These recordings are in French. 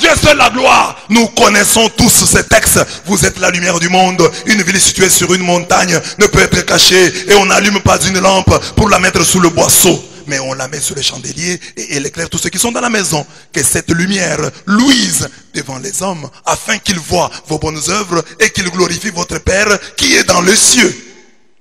Dieu seul la gloire. Nous connaissons tous ces textes. Vous êtes la lumière du monde. Une ville située sur une montagne ne peut être cachée. Et on n'allume pas une lampe pour la mettre sous le boisseau, mais on la met sur les chandeliers et elle éclaire tous ceux qui sont dans la maison. Que cette lumière luise devant les hommes, afin qu'ils voient vos bonnes œuvres et qu'ils glorifient votre Père qui est dans les cieux.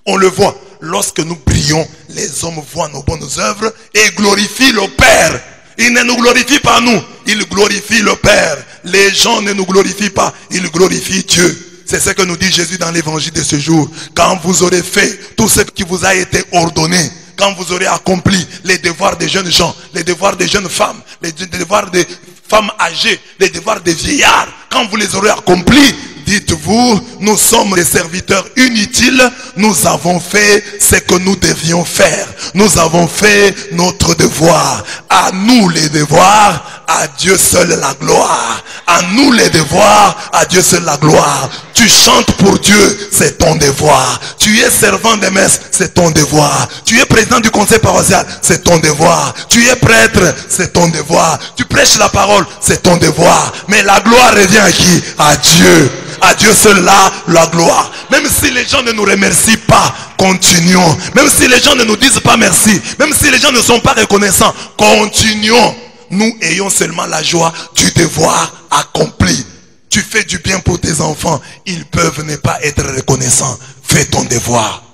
On le voit. Lorsque nous prions, les hommes voient nos bonnes œuvres et glorifient le Père. Ils ne nous glorifient pas nous, ils glorifient le Père. Les gens ne nous glorifient pas, ils glorifient Dieu. C'est ce que nous dit Jésus dans l'évangile de ce jour. Quand vous aurez fait tout ce qui vous a été ordonné, quand vous aurez accompli les devoirs des jeunes gens, les devoirs des jeunes femmes, les devoirs des femmes âgées, les devoirs des vieillards, quand vous les aurez accomplis, dites-vous, nous sommes des serviteurs inutiles, nous avons fait ce que nous devions faire. Nous avons fait notre devoir. À nous les devoirs, à Dieu seul la gloire. À nous les devoirs, à Dieu seul la gloire. Tu chantes pour Dieu, c'est ton devoir. Tu es servant des messes, c'est ton devoir. Tu es président du conseil paroissial, c'est ton devoir. Tu es prêtre, c'est ton devoir. Tu prêches la parole, c'est ton devoir. Mais la gloire revient à qui? À Dieu. À Dieu seul là, la gloire. Même si les gens ne nous remercient pas, continuons. Même si les gens ne nous disent pas merci, même si les gens ne sont pas reconnaissants, continuons. Nous ayons seulement la joie du devoir accompli. Tu fais du bien pour tes enfants, ils peuvent ne pas être reconnaissants. Fais ton devoir.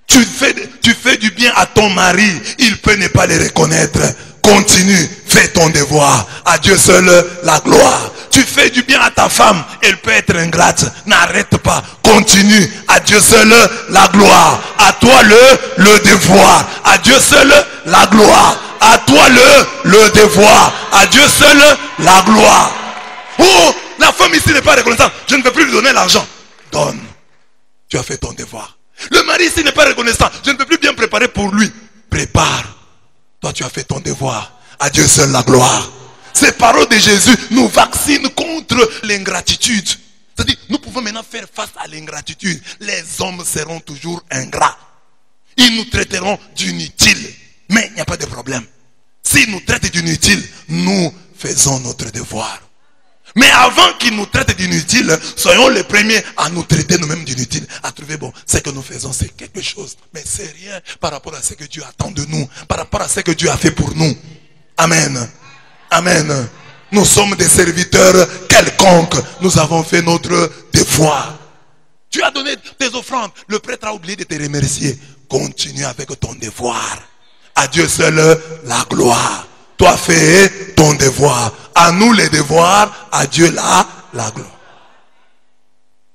Tu fais du bien à ton mari, il peut ne pas les reconnaître. Continue, fais ton devoir. À Dieu seul la gloire. Tu fais du bien à ta femme, elle peut être ingrate. N'arrête pas, continue. À Dieu seul la gloire. À toi le devoir. À Dieu seul la gloire. À toi le devoir. À Dieu seul la gloire. Oh, la femme ici n'est pas reconnaissante. Je ne veux plus lui donner l'argent. Donne. Tu as fait ton devoir. Le mari ici n'est pas reconnaissant. Je ne peux plus bien préparer pour lui. Prépare. Toi, tu as fait ton devoir. À Dieu seul la gloire. Ces paroles de Jésus nous vaccinent contre l'ingratitude. C'est-à-dire, nous pouvons maintenant faire face à l'ingratitude. Les hommes seront toujours ingrats. Ils nous traiteront d'inutiles. Mais il n'y a pas de problème. S'ils nous traitent d'inutiles, nous faisons notre devoir. Mais avant qu'ils nous traitent d'inutiles, soyons les premiers à nous traiter nous-mêmes d'inutiles. À trouver, bon, ce que nous faisons, c'est quelque chose. Mais c'est rien par rapport à ce que Dieu attend de nous. Par rapport à ce que Dieu a fait pour nous. Amen. Amen. Nous sommes des serviteurs quelconques. Nous avons fait notre devoir. Tu as donné tes offrandes. Le prêtre a oublié de te remercier. Continue avec ton devoir. À Dieu seul la gloire. Toi fais ton devoir. À nous les devoirs. À Dieu la gloire.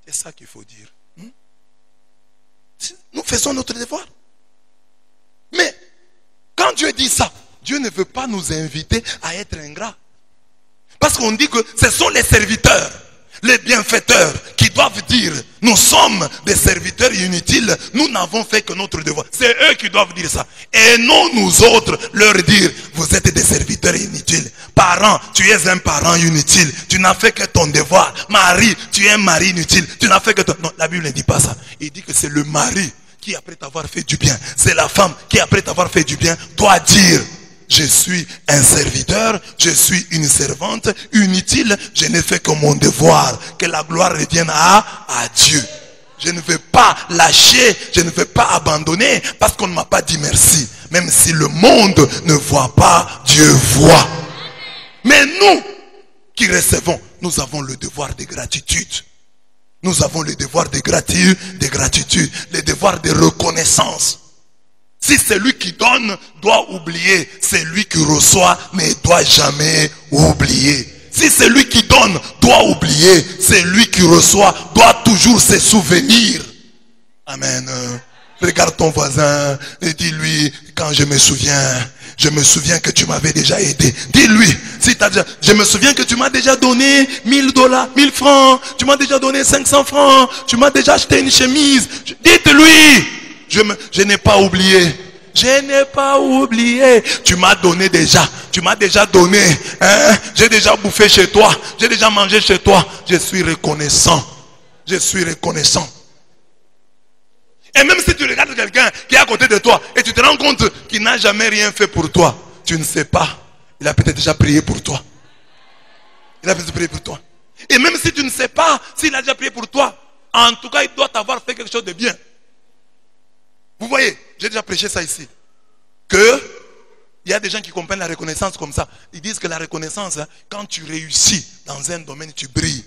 C'est ça qu'il faut dire. Nous faisons notre devoir. Mais quand Dieu dit ça, Dieu ne veut pas nous inviter à être ingrats. Parce qu'on dit que ce sont les serviteurs, les bienfaiteurs qui doivent dire, nous sommes des serviteurs inutiles, nous n'avons fait que notre devoir. C'est eux qui doivent dire ça. Et non nous autres leur dire, vous êtes des serviteurs inutiles. Parent, tu es un parent inutile. Tu n'as fait que ton devoir. Mari, tu es un mari inutile. Tu n'as fait que ton... Non, la Bible ne dit pas ça. Il dit que c'est le mari qui, après t'avoir fait du bien, c'est la femme qui, après t'avoir fait du bien, doit dire, je suis un serviteur, je suis une servante inutile, je n'ai fait que mon devoir, que la gloire revienne à Dieu. Je ne vais pas lâcher, je ne vais pas abandonner parce qu'on ne m'a pas dit merci. Même si le monde ne voit pas, Dieu voit. Mais nous qui recevons, nous avons le devoir de gratitude. Nous avons le devoir de gratitude, le devoir de reconnaissance. Si celui qui donne doit oublier, celui qui reçoit ne doit jamais oublier. Si celui qui donne doit oublier, celui qui reçoit doit toujours se souvenir. Amen. Regarde ton voisin et dis-lui, quand je me souviens que tu m'avais déjà aidé. Dis-lui, si je me souviens que tu m'as déjà donné $1000, 1000 francs, tu m'as déjà donné 500 francs, tu m'as déjà acheté une chemise. Dites-lui. Je n'ai pas oublié. Je n'ai pas oublié. Tu m'as donné déjà. Tu m'as déjà donné. Hein? J'ai déjà bouffé chez toi. J'ai déjà mangé chez toi. Je suis reconnaissant. Je suis reconnaissant. Et même si tu regardes quelqu'un qui est à côté de toi et tu te rends compte qu'il n'a jamais rien fait pour toi, tu ne sais pas. Il a peut-être déjà prié pour toi. Il a besoin de prier pour toi. Et même si tu ne sais pas s'il a déjà prié pour toi, en tout cas, il doit t'avoir fait quelque chose de bien. Vous voyez, j'ai déjà prêché ça ici. Que il y a des gens qui comprennent la reconnaissance comme ça. Ils disent que la reconnaissance, quand tu réussis dans un domaine, tu brilles.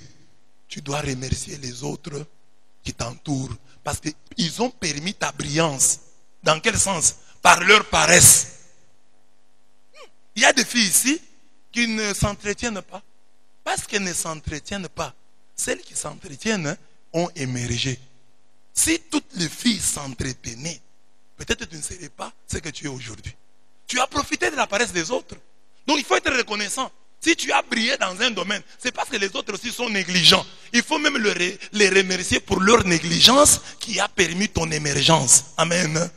Tu dois remercier les autres qui t'entourent. Parce qu'ils ont permis ta brillance. Dans quel sens? Par leur paresse. Il y a des filles ici qui ne s'entretiennent pas. Parce qu'elles ne s'entretiennent pas. Celles qui s'entretiennent ont émergé. Si toutes les filles s'entretenaient, peut-être tu ne serais pas ce que tu es aujourd'hui. Tu as profité de la paresse des autres. Donc il faut être reconnaissant. Si tu as brillé dans un domaine, c'est parce que les autres aussi sont négligents. Il faut même les remercier pour leur négligence qui a permis ton émergence. Amen.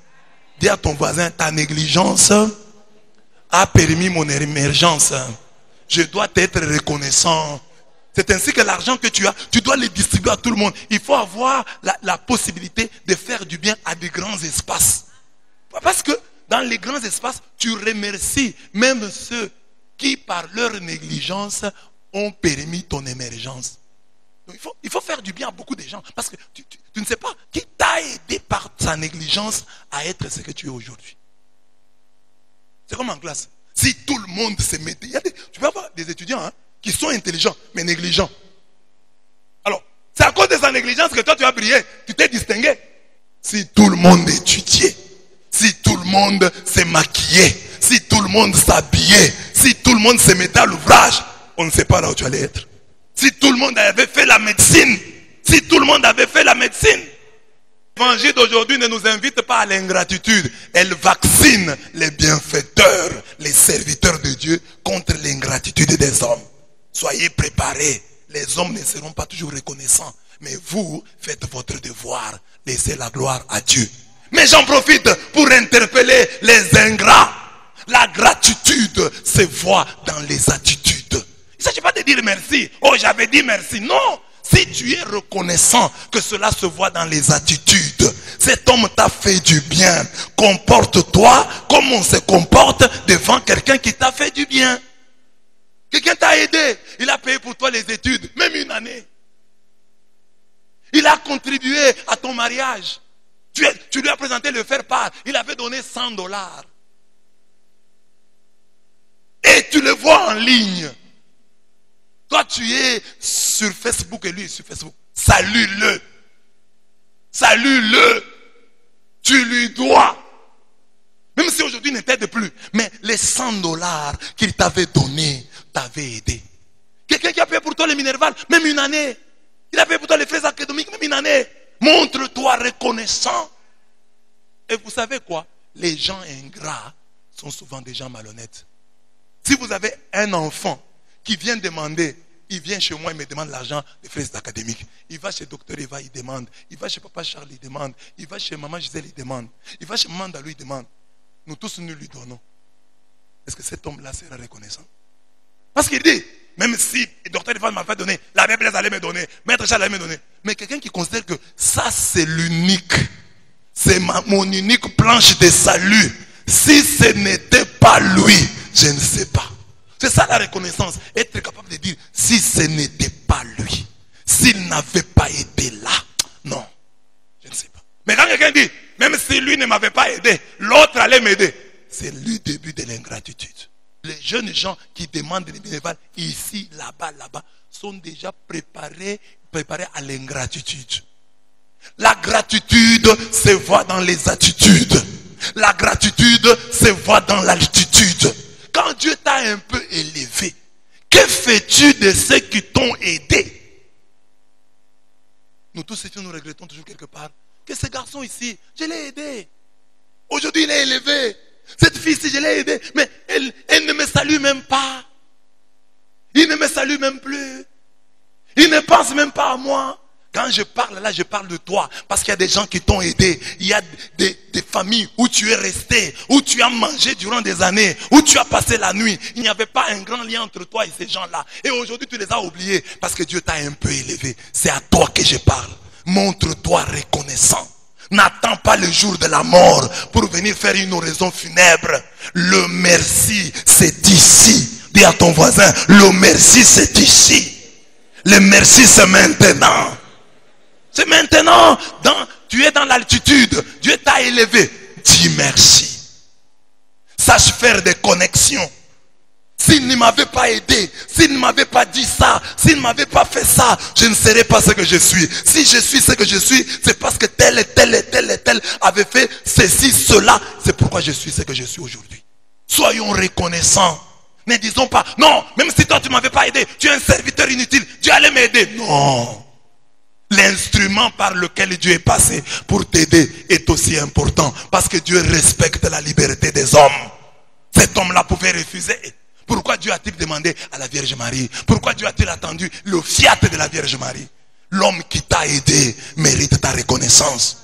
Dis à ton voisin, ta négligence a permis mon émergence. Je dois t'être reconnaissant. C'est ainsi que l'argent que tu as, tu dois le distribuer à tout le monde. Il faut avoir la possibilité de faire du bien à des grands espaces. Parce que dans les grands espaces, tu remercies même ceux qui, par leur négligence, ont permis ton émergence. Donc il faut faire du bien à beaucoup de gens. Parce que tu ne sais pas qui t'a aidé par sa négligence à être ce que tu es aujourd'hui. C'est comme en classe. Si tout le monde se mettait... Tu peux avoir des étudiants qui sont intelligents, mais négligents. Alors, c'est à cause de sa négligence que toi tu as brillé. Tu t'es distingué. Si tout le monde étudiait, si tout le monde se maquillait, si tout le monde s'habillait, si tout le monde se mettait à l'ouvrage, on ne sait pas là où tu allais être. Si tout le monde avait fait la médecine, si tout le monde avait fait la médecine, l'évangile d'aujourd'hui ne nous invite pas à l'ingratitude. Elle vaccine les bienfaiteurs, les serviteurs de Dieu contre l'ingratitude des hommes. Soyez préparés. Les hommes ne seront pas toujours reconnaissants. Mais vous, faites votre devoir. Laissez la gloire à Dieu. Mais j'en profite pour interpeller les ingrats. La gratitude se voit dans les attitudes. Il ne s'agit pas de dire merci. Oh, j'avais dit merci. Non. Si tu es reconnaissant que cela se voit dans les attitudes, cet homme t'a fait du bien. Comporte-toi comme on se comporte devant quelqu'un qui t'a fait du bien. Quelqu'un t'a aidé. Il a payé pour toi les études, même une année. Il a contribué à ton mariage. Tu lui as présenté le faire-part. Il avait donné $100. Et tu le vois en ligne. Toi, tu es sur Facebook et lui est sur Facebook. Salue-le. Salue-le. Tu lui dois. Même si aujourd'hui il ne t'aide plus. Mais les $100 qu'il t'avait donnés t'avaient aidé. Quelqu'un qui a payé pour toi les Minerval, même une année. Il a payé pour toi les frais académiques, même une année. Montre-toi reconnaissant. Et vous savez quoi? Les gens ingrats sont souvent des gens malhonnêtes. Si vous avez un enfant qui vient demander, il vient chez moi, il me demande l'argent des frais académiques. Il va chez docteur Eva, il demande. Il va chez papa Charles, il demande. Il va chez maman Gisèle, il demande. Il va chez maman Dalou, il demande. Nous tous, nous lui donnons. Est-ce que cet homme-là sera reconnaissant? Parce qu'il dit, même si le docteur Eva m'a fait donner, l'abbé Blaise allait me donner, maître Charles allait me donner. Mais quelqu'un qui considère que ça c'est l'unique, c'est mon unique planche de salut. Si ce n'était pas lui, je ne sais pas. C'est ça la reconnaissance. Être capable de dire, si ce n'était pas lui, s'il n'avait pas été là, non, je ne sais pas. Mais quand quelqu'un dit, même si lui ne m'avait pas aidé, l'autre allait m'aider, c'est le début de l'ingratitude. Les jeunes gens qui demandent des bénévoles ici, là-bas, sont déjà préparés à l'ingratitude. La gratitude se voit dans les attitudes. La gratitude se voit dans l'altitude. Quand Dieu t'a un peu élevé, que fais-tu de ceux qui t'ont aidé? Nous tous ici, nous regrettons toujours quelque part que ce garçon ici, je l'ai aidé. Aujourd'hui, il est élevé. Cette fille-ci, je l'ai aidée. Mais elle ne me salue même pas. Il ne me salue même plus. Il ne pense même pas à moi. Quand je parle là, je parle de toi. Parce qu'il y a des gens qui t'ont aidé. Il y a des familles où tu es resté, où tu as mangé durant des années, où tu as passé la nuit. Il n'y avait pas un grand lien entre toi et ces gens-là. Et aujourd'hui, tu les as oubliés parce que Dieu t'a un peu élevé. C'est à toi que je parle. Montre-toi reconnaissant. N'attends pas le jour de la mort pour venir faire une oraison funèbre. Le merci, c'est ici. Dis à ton voisin, le merci c'est ici. Le merci c'est maintenant. C'est maintenant. Tu es dans l'altitude. Dieu t'a élevé. Dis merci. Sache faire des connexions. S'il ne m'avait pas aidé, s'il ne m'avait pas dit ça, s'il ne m'avait pas fait ça, je ne serais pas ce que je suis. Si je suis ce que je suis, c'est parce que tel et tel et tel et tel avait fait ceci, cela. C'est pourquoi je suis ce que je suis aujourd'hui. Soyons reconnaissants. Ne disons pas, non, même si toi tu ne m'avais pas aidé, tu es un serviteur inutile, Dieu allait m'aider. Non. L'instrument par lequel Dieu est passé pour t'aider est aussi important. Parce que Dieu respecte la liberté des hommes. Cet homme-là pouvait refuser. Pourquoi Dieu a-t-il demandé à la Vierge Marie? Pourquoi Dieu a-t-il attendu le fiat de la Vierge Marie? L'homme qui t'a aidé mérite ta reconnaissance.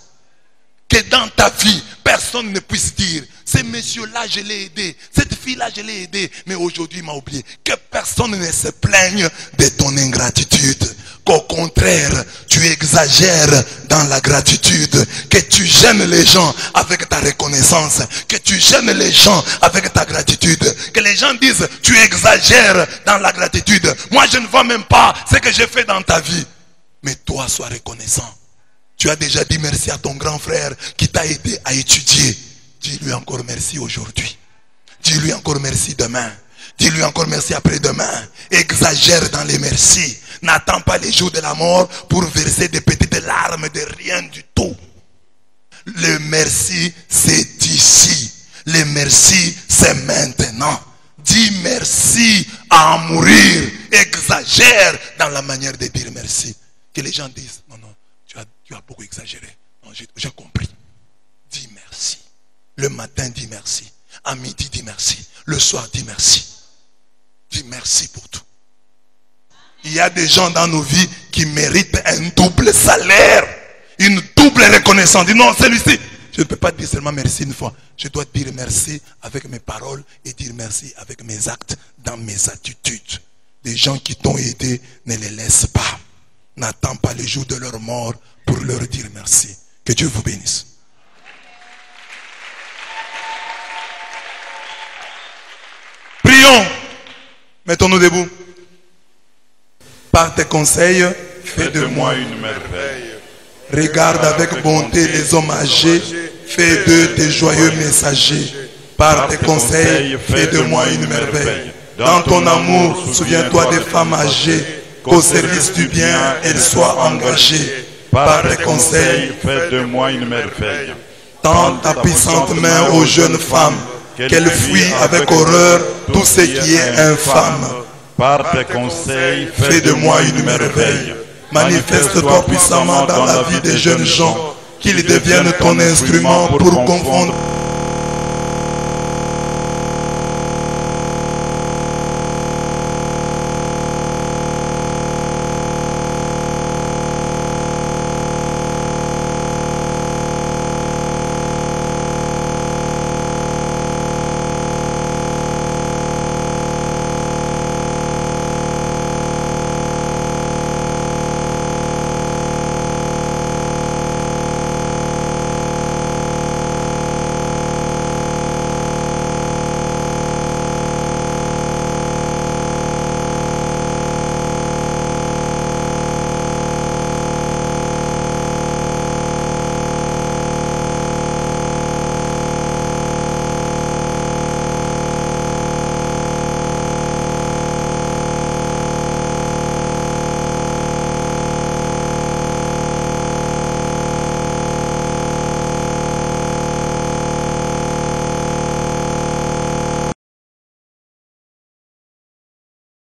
Que dans ta vie, personne ne puisse dire, ce monsieur-là je l'ai aidé, cette fille-là je l'ai aidé, mais aujourd'hui il m'a oublié. Que personne ne se plaigne de ton ingratitude. Qu'au contraire, tu exagères dans la gratitude. Que tu gênes les gens avec ta reconnaissance. Que tu gênes les gens avec ta gratitude. Que les gens disent, tu exagères dans la gratitude. Moi je ne vois même pas ce que j'ai fait dans ta vie. Mais toi sois reconnaissant. Tu as déjà dit merci à ton grand frère qui t'a aidé à étudier. Dis-lui encore merci aujourd'hui. Dis-lui encore merci demain. Dis-lui encore merci après-demain. Exagère dans les merci. N'attends pas les jours de la mort pour verser des petites larmes de rien du tout. Le merci, c'est ici. Le merci, c'est maintenant. Dis merci à en mourir. Exagère dans la manière de dire merci. Que les gens disent, non, non, tu as beaucoup exagéré. Non, j'ai compris. Dis merci. Le matin, dis merci. À midi, dis merci. Le soir, dis merci. Dis merci pour tout. Il y a des gens dans nos vies qui méritent un double salaire. Une double reconnaissance. Dis non, celui-ci. Je ne peux pas dire seulement merci une fois. Je dois dire merci avec mes paroles et dire merci avec mes actes, dans mes attitudes. Des gens qui t'ont aidé, ne les laisse pas. N'attends pas le jour de leur mort pour leur dire merci. Que Dieu vous bénisse. Prions. Mettons-nous debout. Par tes conseils, fais de moi une merveille. Regarde avec bonté les hommes âgés. Fais d'eux tes joyeux messagers. Par tes conseils, fais de moi une merveille. Dans ton amour, souviens-toi des femmes âgées. Qu'au service du bien, elles soient engagées. Par tes conseils, fais de moi une merveille. Tends ta puissante main aux jeunes femmes, qu'elles fuient avec horreur tout ce qui est infâme. Par tes conseils, Fais de moi une merveille. Manifeste-toi puissamment dans la vie des jeunes gens, qu'ils deviennent ton instrument pour confondre